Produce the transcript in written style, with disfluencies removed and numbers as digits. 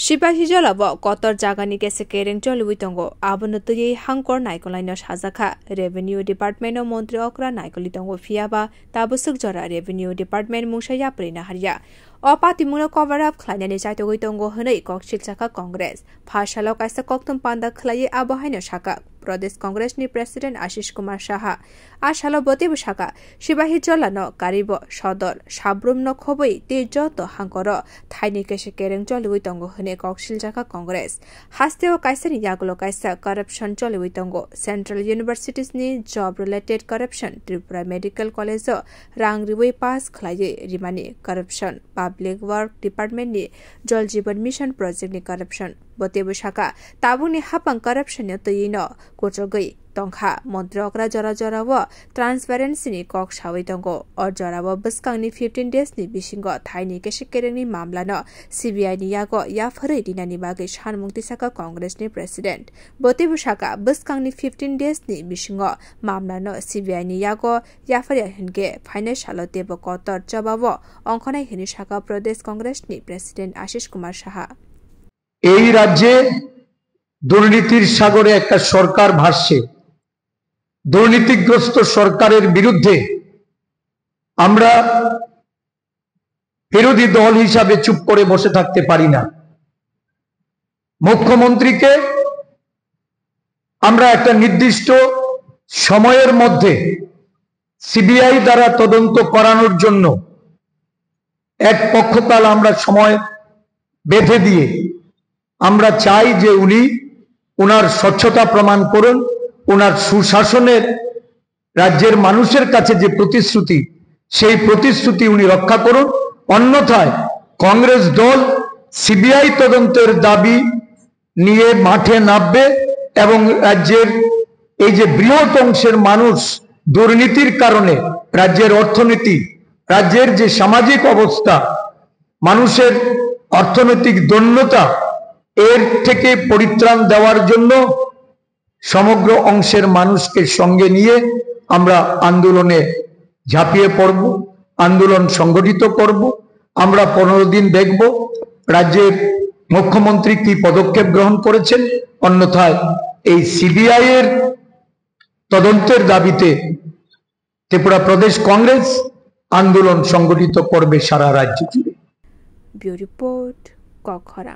Sipahi jalabo kotor jagani kese kereng jolui tongo abono tuye hangkor naikolaino sajaka Revenue Department o Montri okra naikolitongo fiaba tabusuk jora Revenue Department mungsaya prina haria Opati muno cover up khlainani chaitogoi tongo hunai kokchil chaka Congress phashalo kaisa koktum panda khlai abohaino shaka Pradesh Congress ni President Ashish Kumar Saha ashalo botibu shaka Sipahi jalano karibo sodor sabrum no khoboi te joto hangkoro thaini kese kereng jolui tongo hunai kokchil chaka Congress hasteo kaisa ni yagulo kaisa corruption jolui tongo Central Universities ni job related corruption Tripura Medical College rangriwei pass khlai rimani corruption Public Work Department ni Jal Jeevan Mission Project ni corruption botebu shaka tabuni hapang corruption yo toyino kochogoi tongkha montri okra jora jora wo transparency ni kok shawai tongo or jora wo buskang ni 15 days ni bisingo thaini kese kereng ni mamla no CBI ni yago ya phare dinani bage shanmungti saka Congress ni President botebu shaka buskang ni 15 days ni bisingo mamla no CBI ni yago ya phare hinge financial tebo kotor jababo অংখনাই হিনি শাখা প্রদেশ কংগ্রেস নি president Ashis Kumar Saha এই রাজ্যে দুর্নীতির সাগরে একটা সরকার ভাসছে দুর্নীতিগ্রস্ত সরকারের বিরুদ্ধে আমরা বিরোধী দল হিসাবে চুপ করে বসে থাকতে পারি না মুখ্যমন্ত্রীকে আমরা একটা নির্দিষ্ট সময়ের মধ্যে সিবিআই দ্বারা তদন্ত করানোর জন্য এক পক্ষকাল আমরা সময় বেঁধে দিয়ে আমরা চাই যে উনি ওনার স্বচ্ছতা প্রমাণ করুন ওনার সুশাসনের রাজ্যের মানুষের কাছে যে প্রতিশ্রুতি সেই প্রতিশ্রুতি উনি রক্ষা করুন অন্যথায় কংগ্রেস দল সিবিআই তদন্তের দাবি নিয়ে মাঠে নামবে এবং রাজ্যের এই যে বৃহৎ অংশের মানুষ দুর্নীতির কারণে রাজ্যের অর্থনীতি রাজ্যের যে সামাজিক অবস্থা মানুষের অর্থনৈতিক দৈন্যতা এর থেকে পরিত্রাণ দেওয়ার জন্য সমগ্র অংশের মানুষকে সঙ্গে নিয়ে আমরা আন্দোলনে ঝাঁপিয়ে পড়ব আন্দোলন সংগঠিত করব আমরা 15 দিন দেখব রাজ্যের মুখ্যমন্ত্রী কি পদক্ষেপ গ্রহণ করেছেন অন্যথায় এই সিবিআই এর তদন্তের দাবিতে ত্রিপুরা প্রদেশ কংগ্রেস আন্দোলন সংগঠিত করবে সারা রাজ্য জুড়ে ব্যুরো রিপোর্ট কখরা।